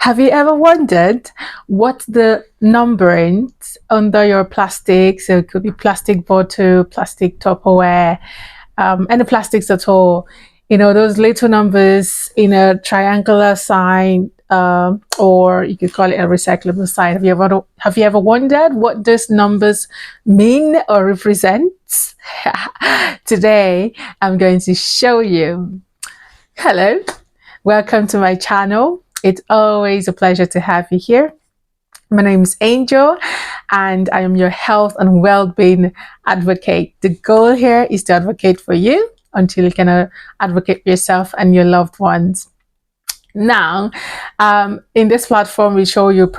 Have you ever wondered what the numbering under your plastic? So it could be plastic bottle, plastic Tupperware, any plastics at all. Those little numbers in a triangular sign, or you could call it a recyclable sign. Have you ever wondered what those numbers mean or represent? Today, I'm going to show you. Hello, welcome to my channel. It's always a pleasure to have you here. My name is Angel, and I am your health and well-being advocate. The goal here is to advocate for you until you can advocate for yourself and your loved ones. Now, in this platform, we show you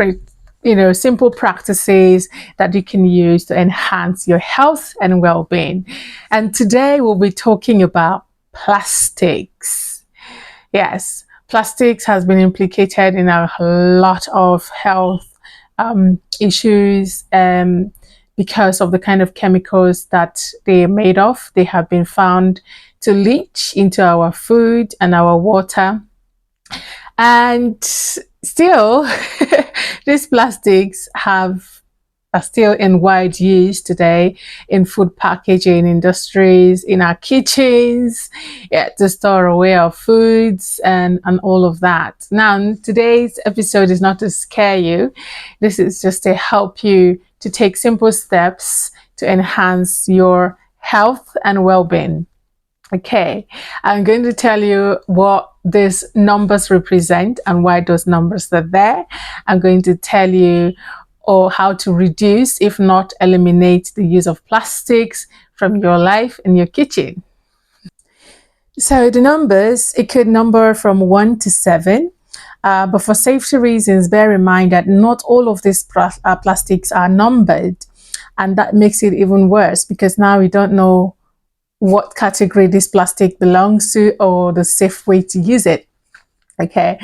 simple practices that you can use to enhance your health and well-being. And today we'll be talking about plastics. Yes, plastics has been implicated in a lot of health issues because of the kind of chemicals that they are made of. They have been found to leach into our food and our water. And still, these plastics are still in wide use today in food packaging industries, in our kitchens, to store away our foods and all of that. Now, today's episode is not to scare you. This is just to help you to take simple steps to enhance your health and well-being. Okay, I'm going to tell you what these numbers represent and why those numbers are there. I'm going to tell you how to reduce, if not eliminate, the use of plastics from your life in your kitchen. So the numbers, it could number from 1 to 7. But for safety reasons, bear in mind that not all of these plastics are numbered. And that makes it even worse because now we don't know what category this plastic belongs to or the safe way to use it. Okay,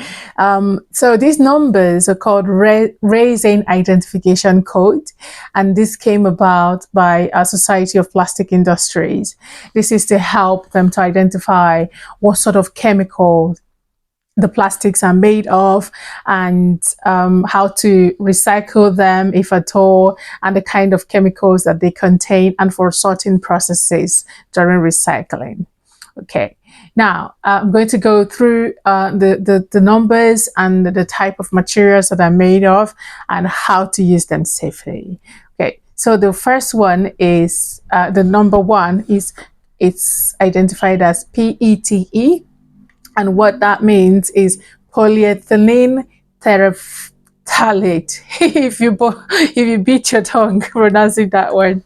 so these numbers are called Resin Identification Code, and this came about by a Society of Plastic Industries. This is to help them to identify what sort of chemicals the plastics are made of and how to recycle them, if at all, and the kind of chemicals that they contain and for sorting processes during recycling. Okay, now I'm going to go through the numbers and the type of materials that are made of and how to use them safely. Okay, so the first one is the number one is it's identified as PETE. And what that means is polyethylene terephthalate. if you beat your tongue pronouncing that word,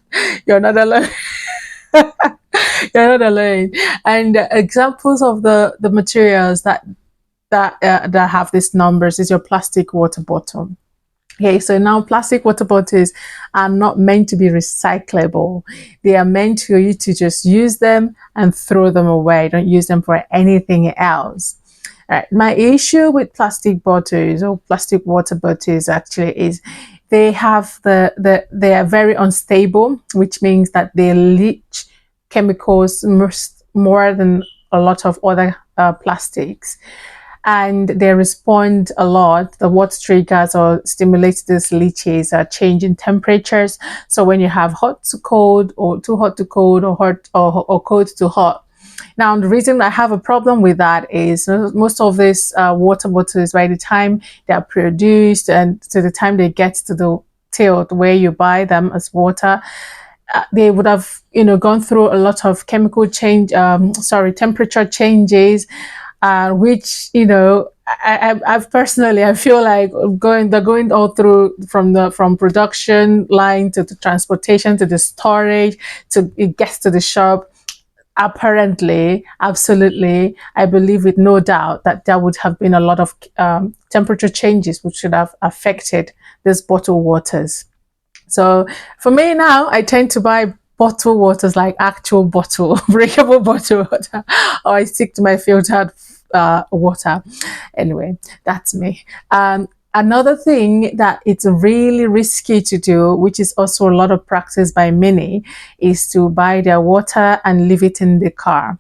you're not alone. You're not alone. And examples of the materials that have these numbers is your plastic water bottle. Okay, so now plastic water bottles are not meant to be recyclable. They are meant for you to just use them and throw them away. Don't use them for anything else. All right. My issue with plastic bottles or plastic water bottles actually is they are very unstable, which means that they leach chemicals more than a lot of other plastics. And they respond a lot. What triggers or stimulates these leaches are changing temperatures. So when you have hot to cold or too hot to cold or hot or cold to hot. Now, the reason I have a problem with that is most of these water bottles, by the time they are produced and to the time they get to the till where you buy them as water, they would have gone through a lot of chemical temperature changes. Which I've personally, I feel like they're going all through from production line to the transportation to the storage to it gets to the shop. Apparently, absolutely, I believe with no doubt that there would have been a lot of temperature changes which should have affected these bottled waters. So for me now, I tend to buy bottled waters, like actual bottle, breakable bottled water, or I stick to my filtered water. Anyway, that's me. Another thing that it's really risky to do, which is also a lot of practice by many, is to buy their water and leave it in the car.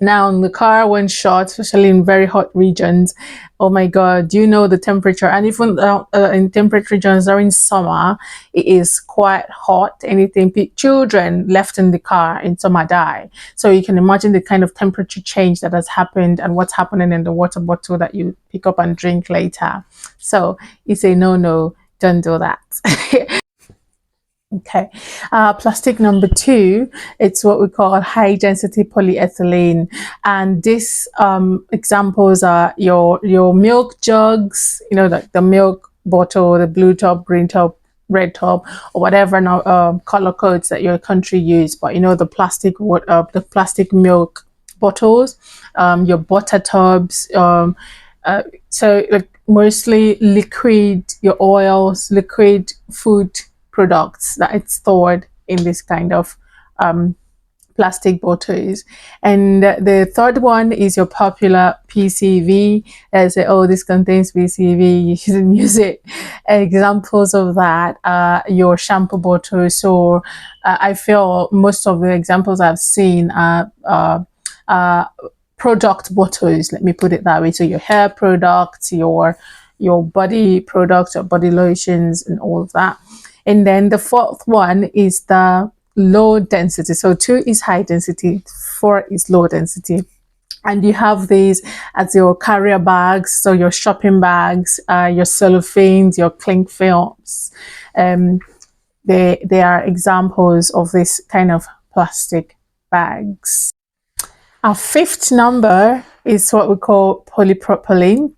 Now, in the car, when short, especially in very hot regions, oh my God, do you know the temperature? And even in temperate regions during summer, it is quite hot. Anything, children left in the car in summer die. So you can imagine the kind of temperature change that has happened and what's happening in the water bottle that you pick up and drink later. So it's a no, don't do that. Okay, plastic number two, it's what we call high density polyethylene, and these examples are your milk jugs, you know, like the milk bottle, the blue top, green top, red top, or whatever color codes that your country use. But you know, the plastic milk bottles, your butter tubs, so like mostly liquid, your oils, liquid food products that it's stored in this kind of plastic bottles. And the third one is your popular PCV. They say, oh, this contains PCV, you shouldn't use it. Examples of that are your shampoo bottles. So I feel most of the examples I've seen are product bottles, let me put it that way. So your hair products, your body products, your body lotions, and all of that. And then the fourth one is the low density. So 2 is high density, 4 is low density. And you have these as your carrier bags, so your shopping bags, your cellophanes, your cling films. They are examples of this kind of plastic bags. Our fifth number is what we call polypropylene.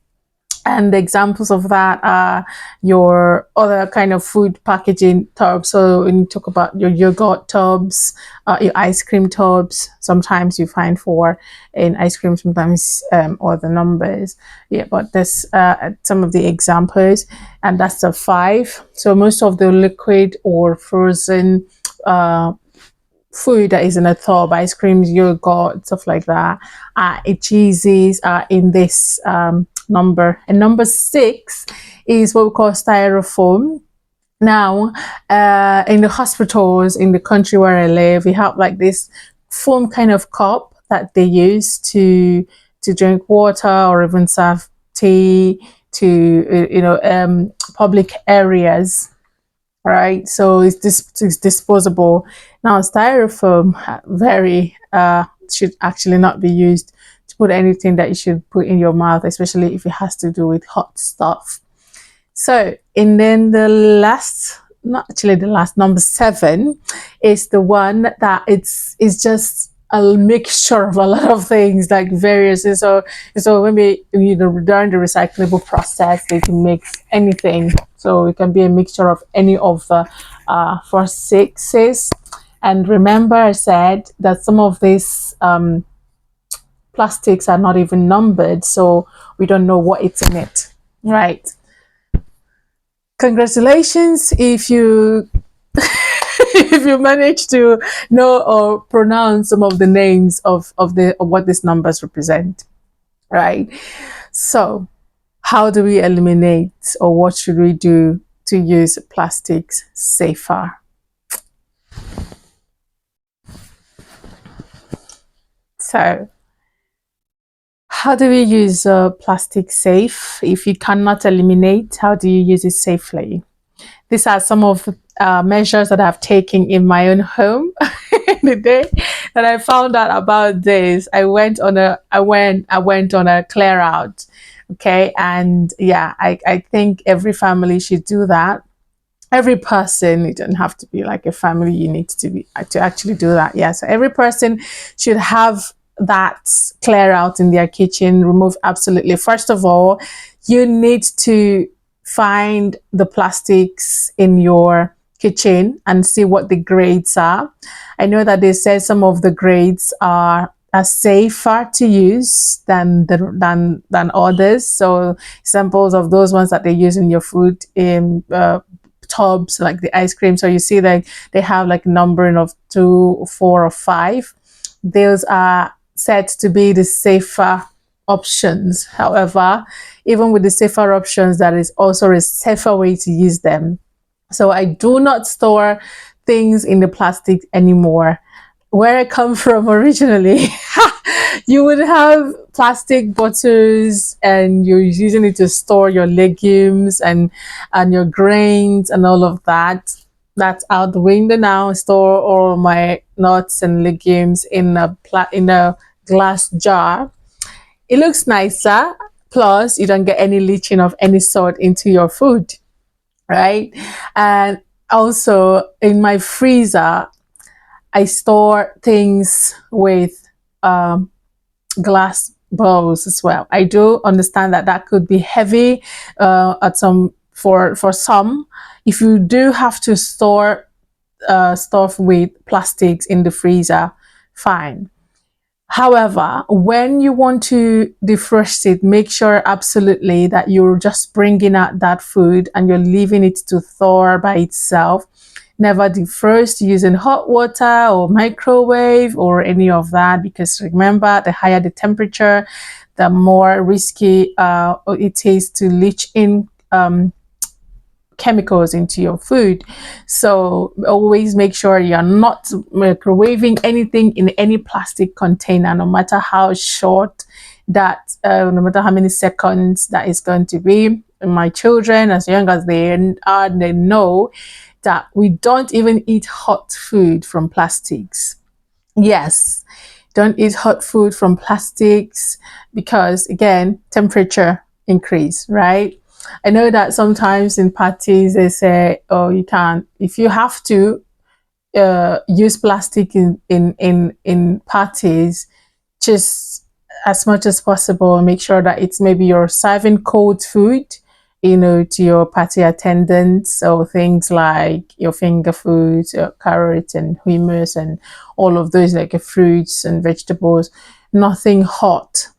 And the examples of that are your other kind of food packaging tubs. So when you talk about your yogurt tubs, your ice cream tubs, sometimes you find 4 in ice cream, sometimes other numbers. Yeah, but there's some of the examples, and that's the 5. So most of the liquid or frozen food that is in a tub, ice creams, yogurt, stuff like that, cheeses are in this number. And number 6 is what we call styrofoam. Now, in the hospitals in the country where I live, we have like this foam kind of cup that they use to drink water or even serve tea to public areas. Right, so it's disposable. Now, styrofoam should actually not be used to put anything that you should put in your mouth, especially if it has to do with hot stuff. So, and then the last, not actually the last, number 7 is the one that it's just a mixture of a lot of things, like various. So maybe during the recyclable process, they can mix anything. So it can be a mixture of any of the 4 6s. And remember, I said that some of these plastics are not even numbered, so we don't know what it's in it. Right. Congratulations if you if you manage to know or pronounce some of the names of what these numbers represent. Right. So how do we eliminate, or what should we do to use plastics safer? So how do we use plastic safe? If you cannot eliminate, how do you use it safely? These are some of the measures that I've taken in my own home. The day that I found out about this, I went on a clear out. Okay, and yeah, I think every family should do that. Every person, it doesn't have to be like a family unit to actually do that. Yeah, so every person should have that clear out in their kitchen. Remove absolutely. First of all, you need to find the plastics in your kitchen and see what the grades are. I know that they say some of the grades are safer to use than others. So examples of those ones that they use in your food in tubs, like the ice cream. So you see that they have like numbering of 2, 4, or 5. Those are said to be the safer options. However, even with the safer options, that is also a safer way to use them. So I do not store things in the plastic anymore. Where I come from originally, You would have plastic bottles and you're using it to store your legumes and your grains and all of that. That's out the window now. Store all my nuts and legumes in in a glass jar. It looks nicer. Plus, you don't get any leaching of any sort into your food, right? And also in my freezer, I store things with um, glass bowls as well. I do understand that that could be heavy at some for some. If you do have to store stuff with plastics in the freezer, fine. However, when you want to defrost it, make sure absolutely that you're just bringing out that food and you're leaving it to thaw by itself. Never defrost using hot water or microwave or any of that, because remember, the higher the temperature, the more risky it is to leach in chemicals into your food. So always make sure you're not microwaving anything in any plastic container, no matter how short that, no matter how many seconds that is going to be. My children, as young as they are, they know that we don't even eat hot food from plastics. Yes, don't eat hot food from plastics because, again, temperature increase, right? I know that sometimes in parties they say, "Oh, you can't. If you have to use plastic in parties, just as much as possible, make sure that it's maybe you're serving cold food, to your party attendants, or things like your finger foods, your carrots and hummus and all of those, like fruits and vegetables, nothing hot,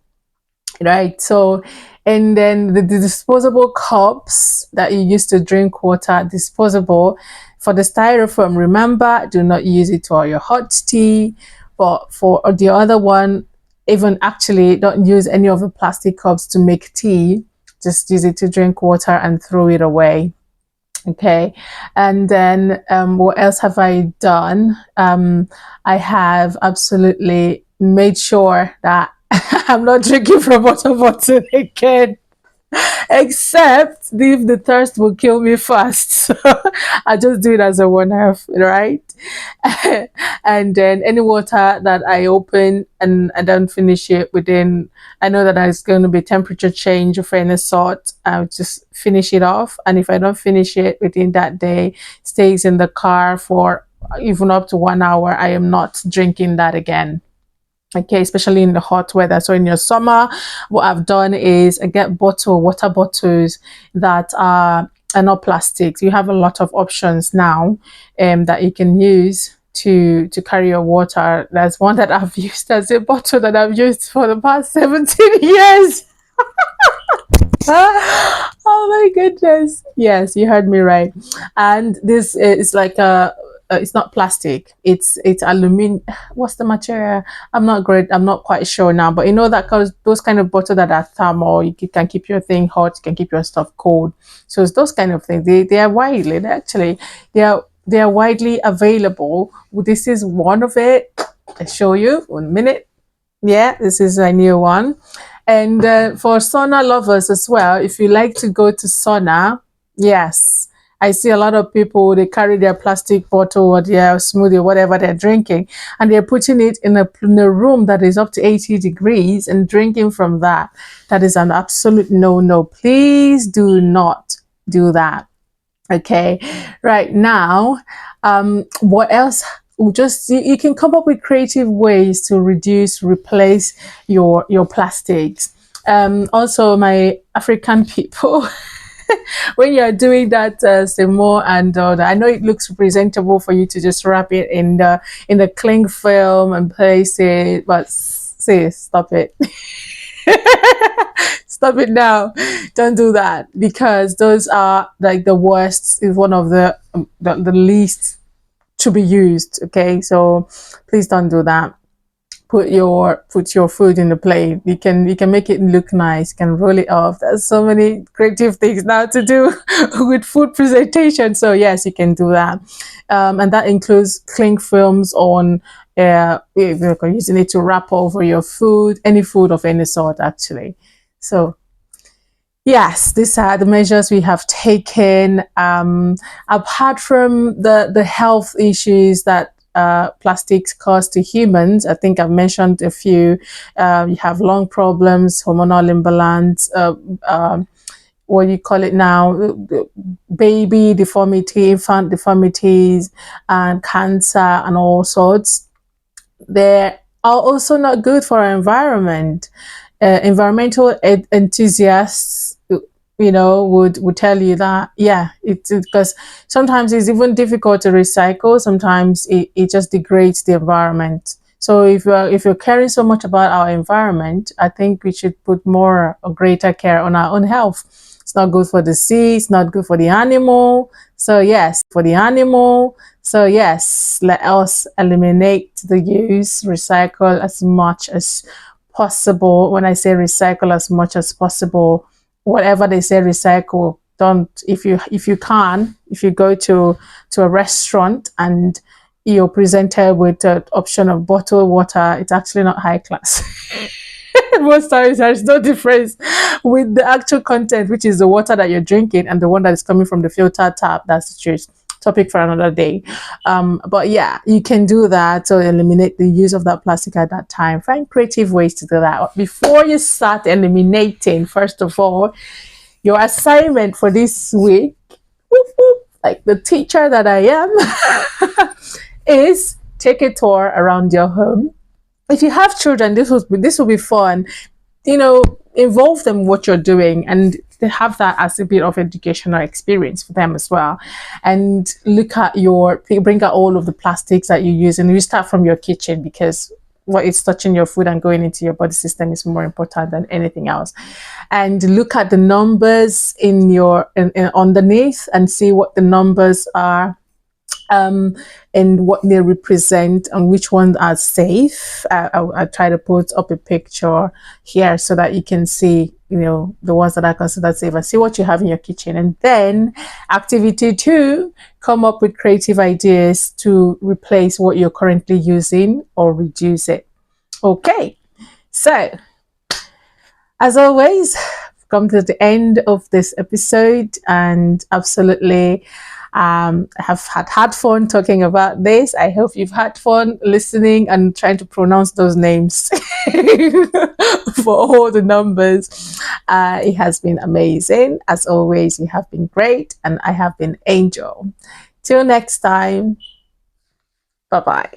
right? So, and then the disposable cups that you use to drink water, disposable. For the styrofoam, remember, do not use it for your hot tea. But for the other one, even actually don't use any of the plastic cups to make tea. Just use it to drink water and throw it away. Okay. And then what else have I done? I have absolutely made sure that I'm not drinking from water bottle again, except if the thirst will kill me fast. So I just do it as a one off, right? And then any water that I open and I don't finish it within, I know that it's going to be temperature change of any sort. I'll just finish it off. And if I don't finish it within that day, stays in the car for even up to 1 hour, I am not drinking that again. Okay, especially in the hot weather. So in your summer, what I've done is I get water bottles that are not plastics. You have a lot of options now that you can use to carry your water. There's one that I've used as a bottle that I've used for the past 17 years. Oh my goodness. Yes, you heard me right. And this is like a it's not plastic. It's aluminum. What's the material? I'm not great. I'm not quite sure now. But you know that cause those kind of bottles that are thermal, can keep your thing hot, you can keep your stuff cold. So it's those kind of things. They are widely actually they are widely available. This is one of it. I'll show you 1 minute. Yeah, this is a new one. And for sauna lovers as well, if you like to go to sauna, yes, I see a lot of people, they carry their plastic bottle or their smoothie, whatever they're drinking, and they're putting it in a room that is up to 80 degrees and drinking from that. That is an absolute no. Please do not do that. Okay, right now, what else? Just you can come up with creative ways to reduce, replace your plastics. Also, my African people, when you're doing that semo and I know it looks presentable for you to just wrap it in the cling film and place it, but say stop it. Stop it now. Don't do that, because those are like the worst, is one of the least to be used. Okay, so please don't do that. Put your food in the plate. You can make it look nice, you can roll it off. There's so many creative things now to do with food presentation. So yes, you can do that. And that includes cling films on if you're using it to wrap over your food, any food of any sort, actually. So yes, these are the measures we have taken. Apart from the health issues that plastics cause to humans, I think I've mentioned a few. You have lung problems, hormonal imbalance, what you call it now, baby deformity, infant deformities, and cancer, and all sorts. They are also not good for our environment. Environmental enthusiasts, would tell you that, yeah, it's because sometimes it's even difficult to recycle. Sometimes it just degrades the environment. So if you're caring so much about our environment, I think we should put more or greater care on our own health. It's not good for the sea. It's not good for the animal. So yes, for the animal. So yes, let us eliminate the use, recycle as much as possible. When I say recycle as much as possible, whatever they say recycle, don't, if you go to a restaurant and you're presented with the option of bottled water, it's actually not high class. Most times there's no difference with the actual content, which is the water that you're drinking, and the one that is coming from the filter tap. That's the truth. Topic for another day. But yeah, you can do that to eliminate the use of that plastic at that time. Find creative ways to do that. Before you start eliminating, first of all, your assignment for this week, whoop, whoop, like the teacher that I am, is take a tour around your home. If you have children, this will be fun. Involve them in what you're doing, and they have that as a bit of educational experience for them as well. And bring out all of the plastics that you use, and you start from your kitchen, because what is touching your food and going into your body system is more important than anything else. And look at the numbers underneath, and see what the numbers are, and what they represent, and which ones are safe. I try to put up a picture here so that you can see, the ones that are considered safe, and see what you have in your kitchen. And then activity 2, come up with creative ideas to replace what you're currently using or reduce it. Okay, so as always, I've come to the end of this episode, and absolutely I have had fun talking about this. I hope you've had fun listening and trying to pronounce those names for all the numbers. It has been amazing. As always, you have been great, and I have been Angel. Till next time, bye-bye.